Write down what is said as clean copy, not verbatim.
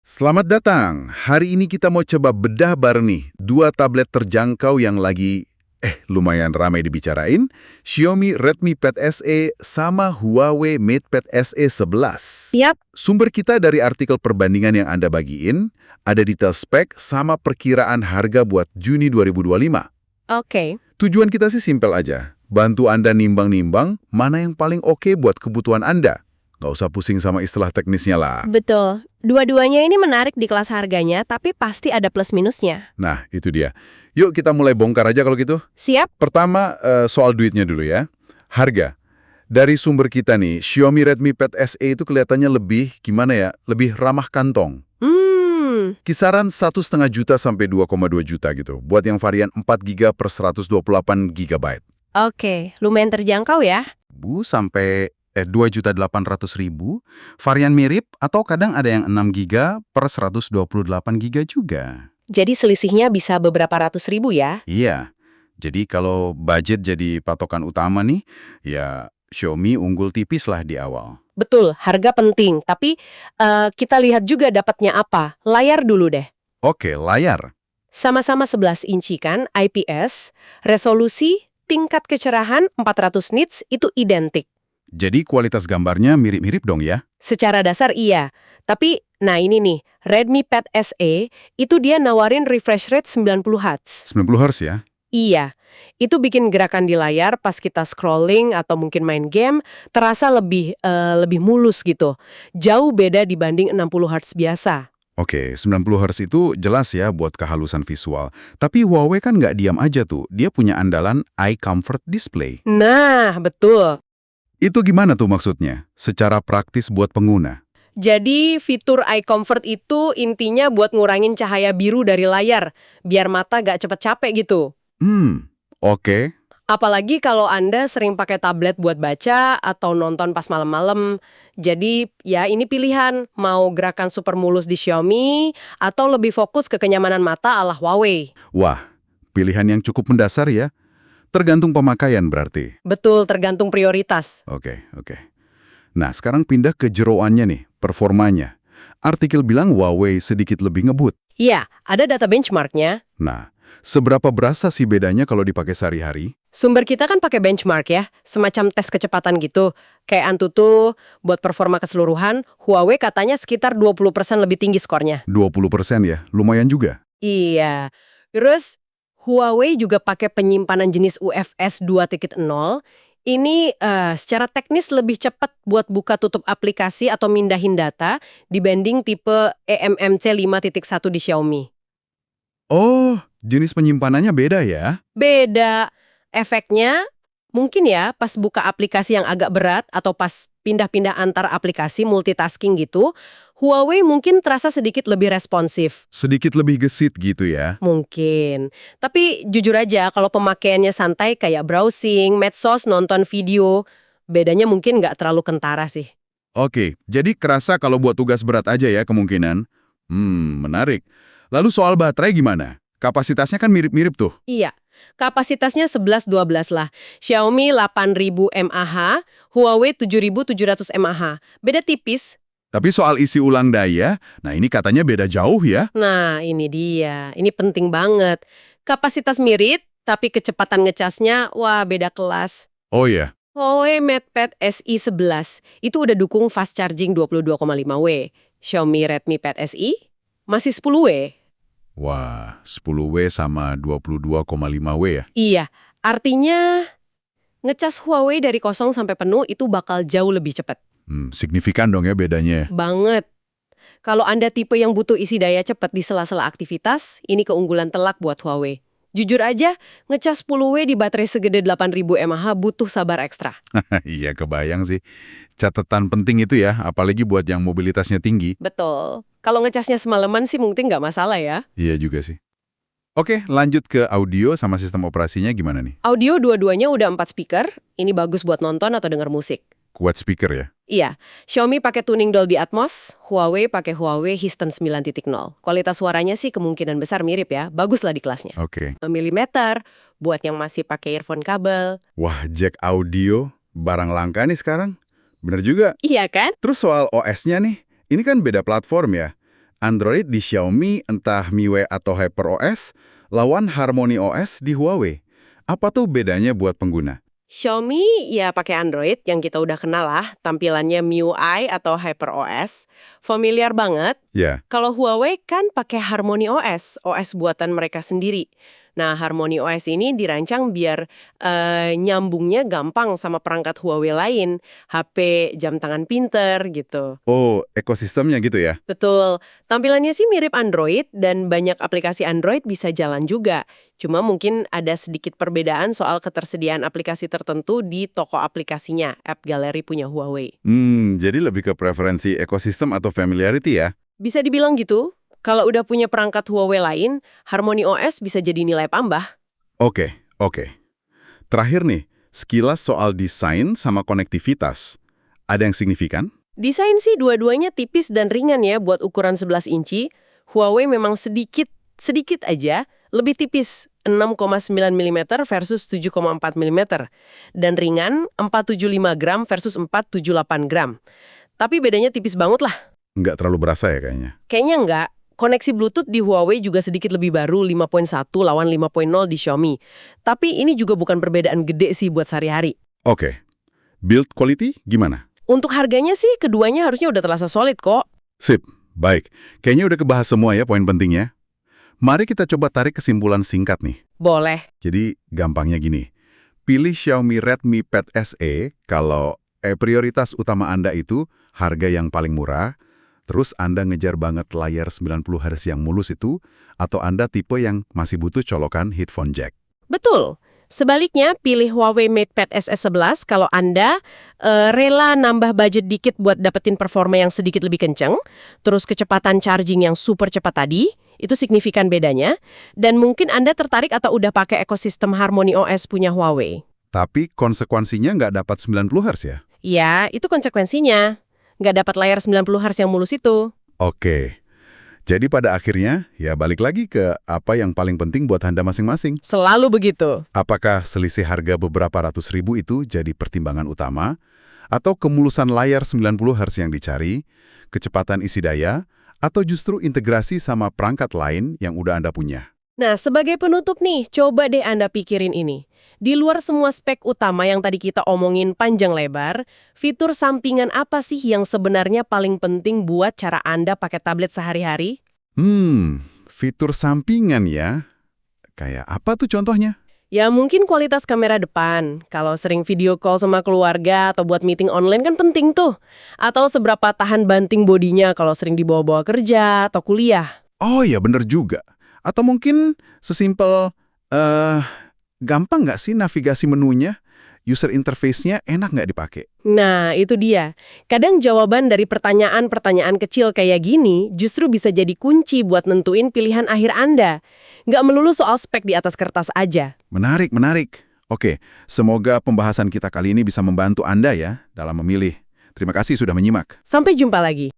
Selamat datang. Hari ini kita mau coba bedah bareng nih. Dua tablet terjangkau yang lagi lumayan ramai dibicarain. Xiaomi Redmi Pad SE sama Huawei MatePad SE 11. Siap. Sumber kita dari artikel perbandingan yang Anda bagiin, ada detail spek sama perkiraan harga buat Juni 2025. Oke. Tujuan kita sih simpel aja. Bantu Anda nimbang-nimbang mana yang paling oke buat kebutuhan Anda. Nggak usah pusing sama istilah teknisnya lah. Betul. Dua-duanya ini menarik di kelas harganya, tapi pasti ada plus minusnya. Nah, itu dia. Yuk kita mulai bongkar aja kalau gitu. Siap? Pertama, soal duitnya dulu ya. Harga. Dari sumber kita nih, Xiaomi Redmi Pad SE itu kelihatannya lebih, gimana ya, lebih ramah kantong. Kisaran 1,5 juta sampai 2,2 juta gitu, buat yang varian 4 GB per 128 GB. Oke, lumayan terjangkau ya. Sampai 2.800.000, varian mirip atau kadang ada yang 6 GB per 128 GB juga. Jadi selisihnya bisa beberapa ratus ribu ya. Iya, jadi kalau budget jadi patokan utama nih, ya Xiaomi unggul tipis lah di awal. Betul, harga penting. Tapi kita lihat juga dapatnya apa. Layar dulu deh. Oke, layar. Sama-sama 11 inci kan, IPS, resolusi, tingkat kecerahan 400 nits itu identik. Jadi kualitas gambarnya mirip-mirip dong ya? Secara dasar iya. Tapi, nah ini nih, Redmi Pad SE, itu dia nawarin refresh rate 90 Hz. 90 Hz ya? Iya, itu bikin gerakan di layar pas kita scrolling atau mungkin main game terasa lebih mulus gitu. Jauh beda dibanding 60 Hz biasa. Oke, 90 Hz itu jelas ya buat kehalusan visual. Tapi Huawei kan nggak diam aja tuh. Dia punya andalan Eye Comfort Display. Nah, betul. Itu gimana tuh maksudnya? Secara praktis buat pengguna? Jadi fitur Eye Comfort itu intinya buat ngurangin cahaya biru dari layar, biar mata gak cepet capek gitu. Oke. Apalagi kalau Anda sering pakai tablet buat baca atau nonton pas malam-malam. Jadi ya ini pilihan, mau gerakan super mulus di Xiaomi atau lebih fokus ke kenyamanan mata ala Huawei. Wah, pilihan yang cukup mendasar ya. Tergantung pemakaian berarti. Betul, tergantung prioritas. Oke. Nah, sekarang pindah ke jeroannya nih, performanya. Artikel bilang Huawei sedikit lebih ngebut. Iya, ada data benchmarknya. Nah, seberapa berasa sih bedanya kalau dipakai sehari-hari? Sumber kita kan pakai benchmark ya, semacam tes kecepatan gitu. Kayak Antutu, buat performa keseluruhan, Huawei katanya sekitar 20% lebih tinggi skornya. 20% ya, lumayan juga. Iya. Terus, Huawei juga pakai penyimpanan jenis UFS 2.0. Ini secara teknis lebih cepat buat buka tutup aplikasi atau mindahin data dibanding tipe eMMC 5.1 di Xiaomi. Oh, jenis penyimpanannya beda ya? Beda. Efeknya mungkin ya pas buka aplikasi yang agak berat atau pas pindah-pindah antar aplikasi multitasking gitu, Huawei mungkin terasa sedikit lebih responsif. Sedikit lebih gesit gitu ya? Mungkin. Tapi jujur aja kalau pemakaiannya santai kayak browsing, medsos, nonton video, bedanya mungkin nggak terlalu kentara sih. Oke, jadi kerasa kalau buat tugas berat aja ya kemungkinan. Menarik. Lalu soal baterai gimana? Kapasitasnya kan mirip-mirip tuh. Iya, kapasitasnya 11-12 lah. Xiaomi 8.000 mAh, Huawei 7.700 mAh. Beda tipis. Tapi soal isi ulang daya, nah ini katanya beda jauh ya? Nah, ini dia. Ini penting banget. Kapasitas mirip, tapi kecepatan ngecasnya, wah beda kelas. Oh ya? Huawei MatePad SE 11 itu udah dukung fast charging 22,5W. Xiaomi Redmi Pad SE masih 10W. Wah, 10W sama 22,5W ya? Iya, artinya ngecas Huawei dari kosong sampai penuh itu bakal jauh lebih cepat. Signifikan dong ya bedanya. Banget. Kalau Anda tipe yang butuh isi daya cepat di sela-sela aktivitas, ini keunggulan telak buat Huawei. Jujur aja, ngecas 10W di baterai segede 8.000 mAh butuh sabar ekstra. Iya, kebayang sih. Catatan penting itu ya, apalagi buat yang mobilitasnya tinggi. Betul. Kalau ngecasnya semalaman sih mungkin nggak masalah ya. Iya juga sih. Oke, lanjut ke audio sama sistem operasinya gimana nih? Audio dua-duanya udah 4 speaker, ini bagus buat nonton atau denger musik. Kuat speaker ya? Iya, Xiaomi pakai tuning Dolby Atmos, Huawei pakai Huawei Histon 9.0. Kualitas suaranya sih kemungkinan besar mirip ya, bagus lah di kelasnya. Oke. Milimeter, buat yang masih pakai earphone kabel. Wah, jack audio, barang langka nih sekarang. Bener juga. Iya kan? Terus soal OS-nya nih, ini kan beda platform ya. Android di Xiaomi, entah MIUI atau HyperOS, lawan HarmonyOS di Huawei. Apa tuh bedanya buat pengguna? Xiaomi ya pakai Android yang kita udah kenal lah, tampilannya MIUI atau HyperOS. Familiar banget. Ya, Kalau Huawei kan pakai HarmonyOS, OS buatan mereka sendiri. Nah, HarmonyOS ini dirancang biar nyambungnya gampang sama perangkat Huawei lain, HP, jam tangan pinter gitu. oh ekosistemnya gitu ya? Betul, tampilannya sih mirip Android dan banyak aplikasi Android bisa jalan juga. Cuma mungkin ada sedikit perbedaan soal ketersediaan aplikasi tertentu di toko aplikasinya, App Gallery punya Huawei. Jadi lebih ke preferensi ekosistem atau familiarity ya? Bisa dibilang gitu. Kalau udah punya perangkat Huawei lain, HarmonyOS bisa jadi nilai tambah. Oke. Terakhir nih, sekilas soal desain sama konektivitas. Ada yang signifikan? Desain sih dua-duanya tipis dan ringan ya buat ukuran 11 inci. Huawei memang sedikit aja lebih tipis, 6,9 mm versus 7,4 mm. Dan ringan, 475 gram versus 478 gram. Tapi bedanya tipis banget lah. Nggak terlalu berasa ya kayaknya. Kayaknya nggak. Koneksi Bluetooth di Huawei juga sedikit lebih baru, 5.1 lawan 5.0 di Xiaomi. Tapi ini juga bukan perbedaan gede sih buat sehari-hari. Oke. Build quality gimana? Untuk harganya sih, keduanya harusnya udah terasa solid kok. Sip, baik. Kayaknya udah kebahas semua ya poin pentingnya. Mari kita coba tarik kesimpulan singkat nih. Boleh. Jadi gampangnya gini. Pilih Xiaomi Redmi Pad SE kalau prioritas utama Anda itu harga yang paling murah, terus Anda ngejar banget layar 90 Hz yang mulus itu, atau Anda tipe yang masih butuh colokan headphone jack. Betul. Sebaliknya, pilih Huawei MatePad SE11 kalau Anda rela nambah budget dikit buat dapetin performa yang sedikit lebih kenceng, terus kecepatan charging yang super cepat tadi, itu signifikan bedanya, dan mungkin Anda tertarik atau udah pakai ekosistem HarmonyOS punya Huawei. Tapi konsekuensinya nggak dapat 90 Hz ya? Ya, itu konsekuensinya. Nggak dapat layar 90 Hz yang mulus itu. Oke. Jadi pada akhirnya, ya balik lagi ke apa yang paling penting buat Anda masing-masing. Selalu begitu. Apakah selisih harga beberapa ratus ribu itu jadi pertimbangan utama? Atau kemulusan layar 90 Hz yang dicari, kecepatan isi daya, atau justru integrasi sama perangkat lain yang udah Anda punya? Nah, sebagai penutup nih, coba deh Anda pikirin ini. Di luar semua spek utama yang tadi kita omongin panjang lebar, fitur sampingan apa sih yang sebenarnya paling penting buat cara Anda pakai tablet sehari-hari? Fitur sampingan ya? Kayak apa tuh contohnya? Ya mungkin kualitas kamera depan. Kalau sering video call sama keluarga atau buat meeting online kan penting tuh. Atau seberapa tahan banting bodinya kalau sering dibawa-bawa kerja atau kuliah. Oh iya bener juga. Atau mungkin sesimpel, gampang nggak sih navigasi menunya? User interface-nya enak nggak dipakai? Nah, itu dia. Kadang jawaban dari pertanyaan-pertanyaan kecil kayak gini justru bisa jadi kunci buat nentuin pilihan akhir Anda. Nggak melulu soal spek di atas kertas aja. Menarik. Oke, semoga pembahasan kita kali ini bisa membantu Anda ya dalam memilih. Terima kasih sudah menyimak. Sampai jumpa lagi.